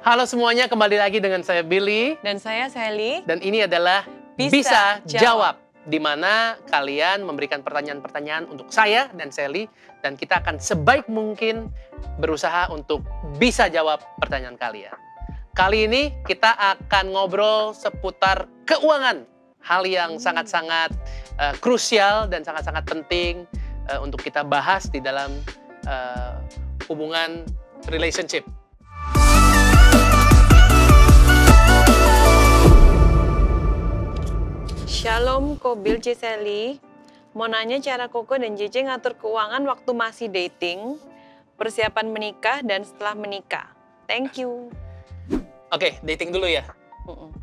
Halo semuanya, kembali lagi dengan saya Billy. Dan saya Sally. Dan ini adalah Bisa Jawab. Di mana kalian memberikan pertanyaan-pertanyaan untuk saya dan Sally. Dan kita akan sebaik mungkin berusaha untuk bisa jawab pertanyaan kalian. Kali ini kita akan ngobrol seputar keuangan. Hal yang sangat-sangat krusial dan sangat-sangat penting untuk kita bahas di dalam hubungan relationship. Shalom, Kobil Ciseli. Mau nanya cara Koko dan JJ ngatur keuangan waktu masih dating, persiapan menikah, dan setelah menikah. Thank you. Oke, dating dulu ya.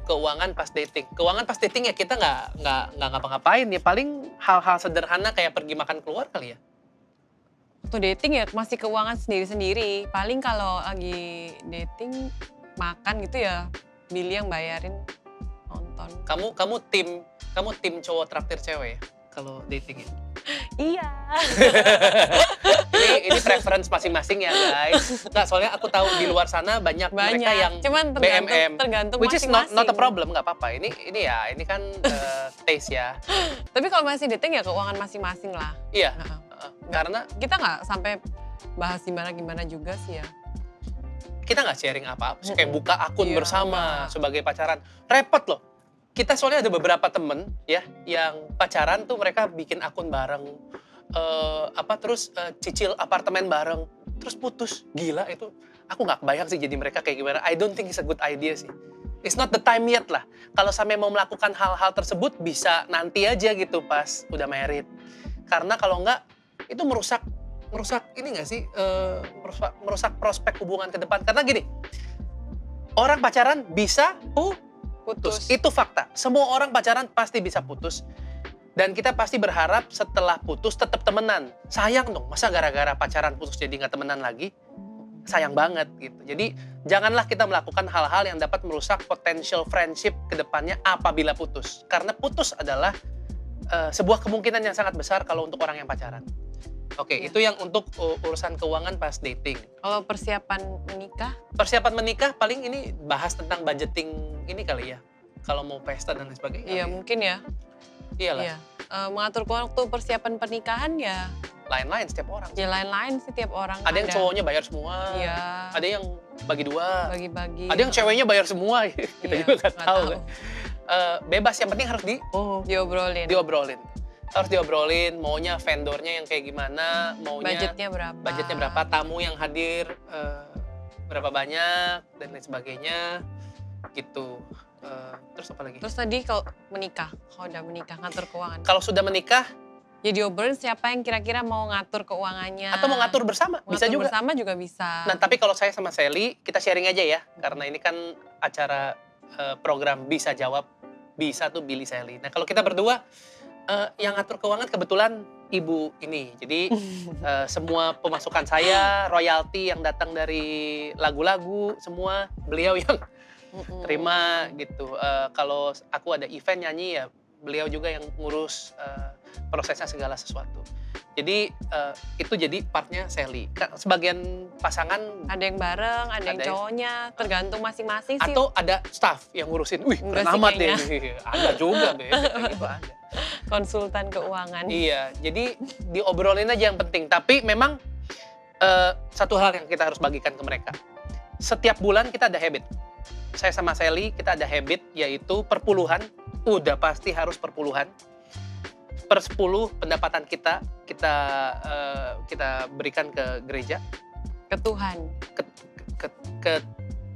Keuangan pas dating. Keuangan pas dating ya kita nggak ngapa-ngapain ya. Paling hal-hal sederhana kayak pergi makan keluar kali ya. Waktu dating ya masih keuangan sendiri-sendiri. Paling kalau lagi dating makan gitu ya, Billy yang bayarin nonton. Kamu tim cowok traktir cewek ya kalau dating ya? Iya. ini preference masing-masing ya guys. Nggak, soalnya aku tahu di luar sana banyak mereka yang cuman tergantung which is not a problem, nggak apa-apa. Ini kan taste ya. Tapi kalau masih dating ya keuangan masing-masing lah. Iya. Karena kita nggak sampai bahas gimana juga sih ya. Kita nggak sharing apa-apa, kayak buka akun bersama sebagai pacaran. Repot loh. Kita soalnya ada beberapa temen ya yang pacaran tuh mereka bikin akun bareng, terus cicil apartemen bareng, terus putus. Gila itu, aku nggak kebayang sih jadi mereka kayak gimana. I don't think it's a good idea sih. It's not the time yet lah. Kalau sampai mau melakukan hal-hal tersebut bisa nanti aja gitu pas udah married. Karena kalau nggak itu merusak ini nggak sih, merusak prospek hubungan ke depan. Karena gini, orang pacaran bisa putus. Itu fakta. Semua orang pacaran pasti bisa putus. Dan kita pasti berharap setelah putus tetap temenan. Sayang dong, masa gara-gara pacaran putus jadi nggak temenan lagi? Sayang banget gitu. Jadi janganlah kita melakukan hal-hal yang dapat merusak potential friendship ke depannya apabila putus. Karena putus adalah sebuah kemungkinan yang sangat besar kalau untuk orang yang pacaran. Oke, itu yang untuk urusan keuangan pas dating. Kalau persiapan menikah? Persiapan menikah paling ini bahas tentang budgeting ini kali ya. Kalau mau pesta dan lain sebagainya. Iya, mungkin ya. Iyalah. Iya. Mengatur waktu persiapan pernikahan ya. Lain-lain setiap orang. Ya lain-lain setiap orang. Ada yang cowoknya bayar semua. Iya. Ada yang bagi dua. Bagi-bagi. Ada yang ceweknya bayar semua. Kita juga nggak tahu. Kan. Bebas, yang penting harus diobrolin. Harus diobrolin, maunya vendornya yang kayak gimana, maunya budgetnya berapa, tamu yang hadir berapa banyak dan lain sebagainya gitu. Terus apa lagi? Terus tadi kalau udah menikah ngatur keuangan. Kalau sudah menikah ya diobrolin siapa yang kira-kira mau ngatur keuangannya. Atau mau ngatur bersama, bisa juga. Bersama juga bisa. Nah, tapi kalau saya sama Sally, kita sharing aja ya. Karena ini kan acara program Bisa Jawab. Bisa tuh Billy Sally. Nah, kalau kita berdua, yang ngatur keuangan kebetulan ibu ini. Jadi semua pemasukan saya, royalti yang datang dari lagu-lagu, semua beliau yang terima gitu. Kalau aku ada event nyanyi ya beliau juga yang ngurus prosesnya segala sesuatu. Jadi itu jadi partnya Sally. Sebagian pasangan ada yang bareng, ada yang cowoknya, tergantung masing-masing sih. Atau ada staff yang ngurusin. Wih, keren amat deh. Ada juga deh, gitu ada. Konsultan keuangan. Iya, jadi diobrolin aja yang penting. Tapi memang satu hal yang kita harus bagikan ke mereka. Setiap bulan kita ada habit. Saya sama Sally, kita ada habit yaitu perpuluhan. Udah pasti harus perpuluhan. Per 10 pendapatan kita berikan ke gereja. Ke Tuhan.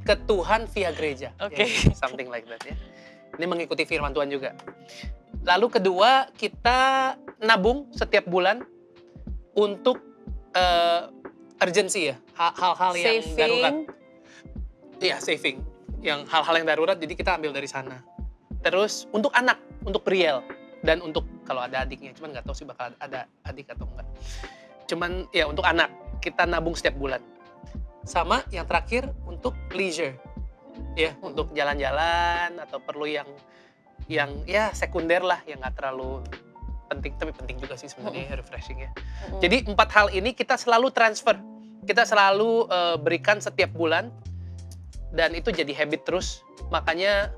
Ke Tuhan via gereja. Oke. Yeah, something like that ya. Ini mengikuti firman Tuhan juga. Lalu kedua, kita nabung setiap bulan untuk urgency ya. Hal-hal yang darurat. Iya, saving. Yang hal-hal yang darurat jadi kita ambil dari sana. Terus untuk anak, untuk Briel. Dan untuk kalau ada adiknya, cuman nggak tahu sih bakal ada adik atau enggak. Cuman ya untuk anak, kita nabung setiap bulan. Sama yang terakhir untuk leisure. Ya, untuk jalan-jalan atau perlu yang ya sekunder lah, yang nggak terlalu penting, tapi penting juga sih sebenarnya refreshing ya. Jadi 4 hal ini kita selalu transfer. Kita selalu berikan setiap bulan dan itu jadi habit terus. Makanya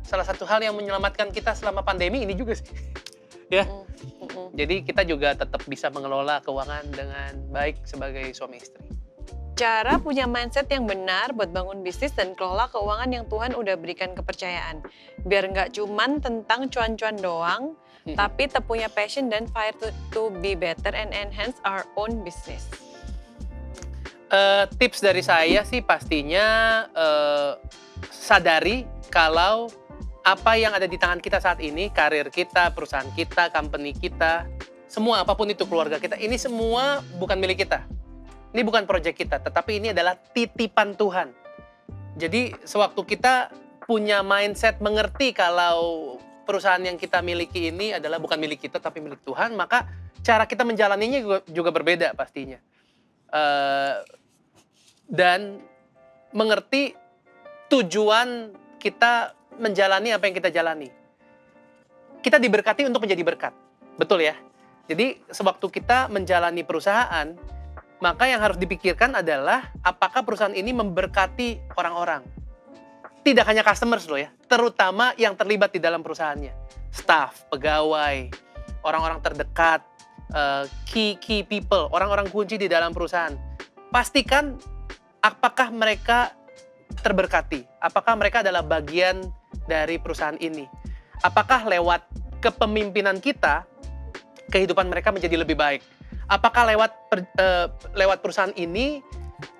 salah satu hal yang menyelamatkan kita selama pandemi ini juga sih. Ya. Jadi kita juga tetap bisa mengelola keuangan dengan baik sebagai suami istri. Cara punya mindset yang benar buat bangun bisnis dan kelola keuangan yang Tuhan udah berikan kepercayaan. Biar nggak cuman tentang cuan-cuan doang, tapi tetap punya passion dan fire to be better and enhance our own business. Tips dari saya sih pastinya sadari kalau apa yang ada di tangan kita saat ini, karir kita, perusahaan kita, company kita, semua apapun itu keluarga kita, ini semua bukan milik kita. Ini bukan proyek kita, tetapi ini adalah titipan Tuhan. Jadi sewaktu kita punya mindset mengerti kalau perusahaan yang kita miliki ini adalah bukan milik kita tapi milik Tuhan, maka cara kita menjalaninya juga berbeda pastinya. Dan mengerti tujuan kita menjalani apa yang kita jalani. Kita diberkati untuk menjadi berkat, betul ya? Jadi sewaktu kita menjalani perusahaan, maka yang harus dipikirkan adalah apakah perusahaan ini memberkati orang-orang. Tidak hanya customers loh ya, terutama yang terlibat di dalam perusahaannya. Staff, pegawai, orang-orang terdekat, key people, orang-orang kunci di dalam perusahaan. Pastikan apakah mereka terberkati, apakah mereka adalah bagian dari perusahaan ini. Apakah lewat kepemimpinan kita, kehidupan mereka menjadi lebih baik. Apakah lewat perusahaan ini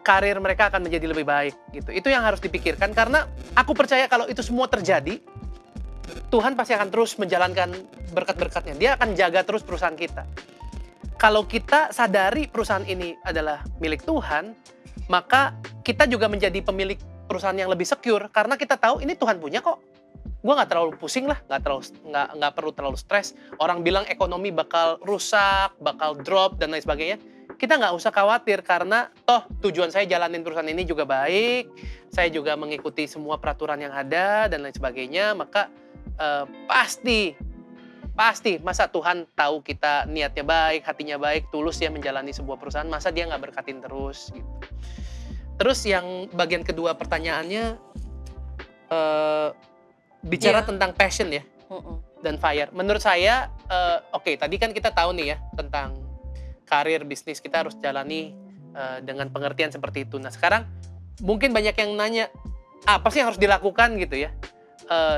karir mereka akan menjadi lebih baik gitu. Itu yang harus dipikirkan karena aku percaya kalau itu semua terjadi, Tuhan pasti akan terus menjalankan berkat-berkatnya. Dia akan jaga terus perusahaan kita. Kalau kita sadari perusahaan ini adalah milik Tuhan, maka kita juga menjadi pemilik perusahaan yang lebih secure karena kita tahu ini Tuhan punya kok. Gue nggak terlalu pusing lah, nggak perlu terlalu stres. Orang bilang ekonomi bakal rusak, bakal drop dan lain sebagainya. Kita nggak usah khawatir karena toh tujuan saya jalanin perusahaan ini juga baik. Saya juga mengikuti semua peraturan yang ada dan lain sebagainya. Maka pasti masa Tuhan tahu kita niatnya baik, hatinya baik, tulus ya menjalani sebuah perusahaan. Masa dia nggak berkatin terus gitu. Terus yang bagian kedua pertanyaannya bicara tentang passion ya dan fire. Menurut saya, oke, tadi kan kita tahu nih ya tentang karir bisnis kita harus jalani dengan pengertian seperti itu. Nah sekarang mungkin banyak yang nanya apa sih yang harus dilakukan gitu ya.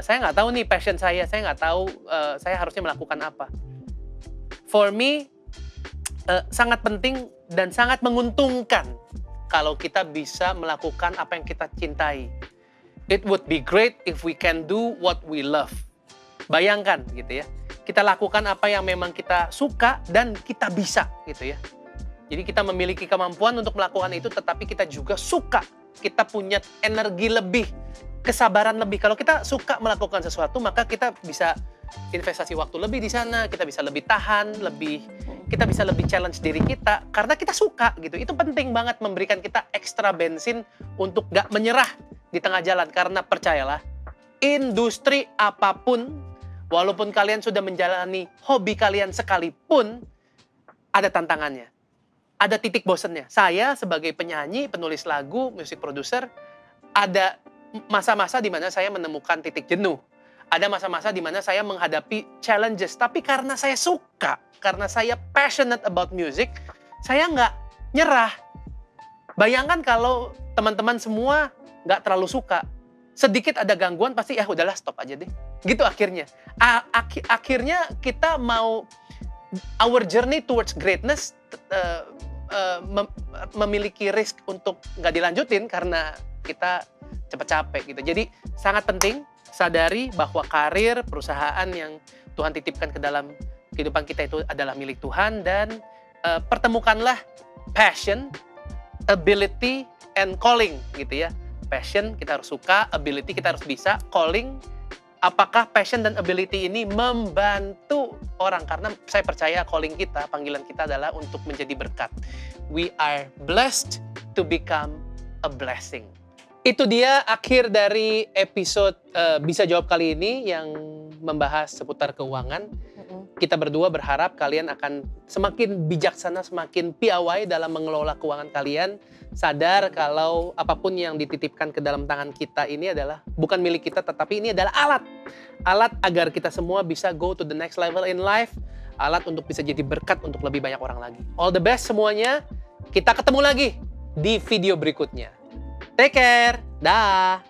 Saya nggak tahu nih passion saya nggak tahu saya harusnya melakukan apa. For me sangat penting dan sangat menguntungkan kalau kita bisa melakukan apa yang kita cintai. It would be great if we can do what we love. Bayangkan gitu ya. Kita lakukan apa yang memang kita suka dan kita bisa gitu ya. Jadi kita memiliki kemampuan untuk melakukan itu tetapi kita juga suka. Kita punya energi lebih, kesabaran lebih. Kalau kita suka melakukan sesuatu maka kita bisa investasi waktu lebih di sana, kita bisa lebih tahan, kita bisa lebih challenge diri kita karena kita suka gitu. Itu penting banget memberikan kita ekstra bensin untuk gak menyerah di tengah jalan karena percayalah industri apapun walaupun kalian sudah menjalani hobi kalian sekalipun ada tantangannya, ada titik bosennya. Saya sebagai penyanyi, penulis lagu, music producer ada masa-masa di mana saya menemukan titik jenuh, ada masa-masa di mana saya menghadapi challenges tapi karena saya suka, karena saya passionate about music, saya nggak nyerah. Bayangkan kalau teman-teman semua nggak terlalu suka, sedikit ada gangguan pasti ya udahlah stop aja deh. Gitu akhirnya. Akhirnya kita mau our journey towards greatness memiliki risk untuk nggak dilanjutin karena kita cepet capek gitu. Jadi sangat penting sadari bahwa karir, perusahaan yang Tuhan titipkan ke dalam kehidupan kita itu adalah milik Tuhan dan pertemukanlah passion, ability, and calling gitu ya. Passion kita harus suka, ability kita harus bisa, calling apakah passion dan ability ini membantu orang karena saya percaya calling kita, panggilan kita adalah untuk menjadi berkat. We are blessed to become a blessing. Itu dia akhir dari episode Bisa Jawab kali ini yang membahas seputar keuangan. kita berdua berharap kalian akan semakin bijaksana, semakin piawai dalam mengelola keuangan kalian. Sadar kalau apapun yang dititipkan ke dalam tangan kita ini adalah bukan milik kita, tetapi ini adalah alat. Alat agar kita semua bisa go to the next level in life. Alat untuk bisa jadi berkat untuk lebih banyak orang lagi. All the best semuanya. Kita ketemu lagi di video berikutnya. Take care. Dah.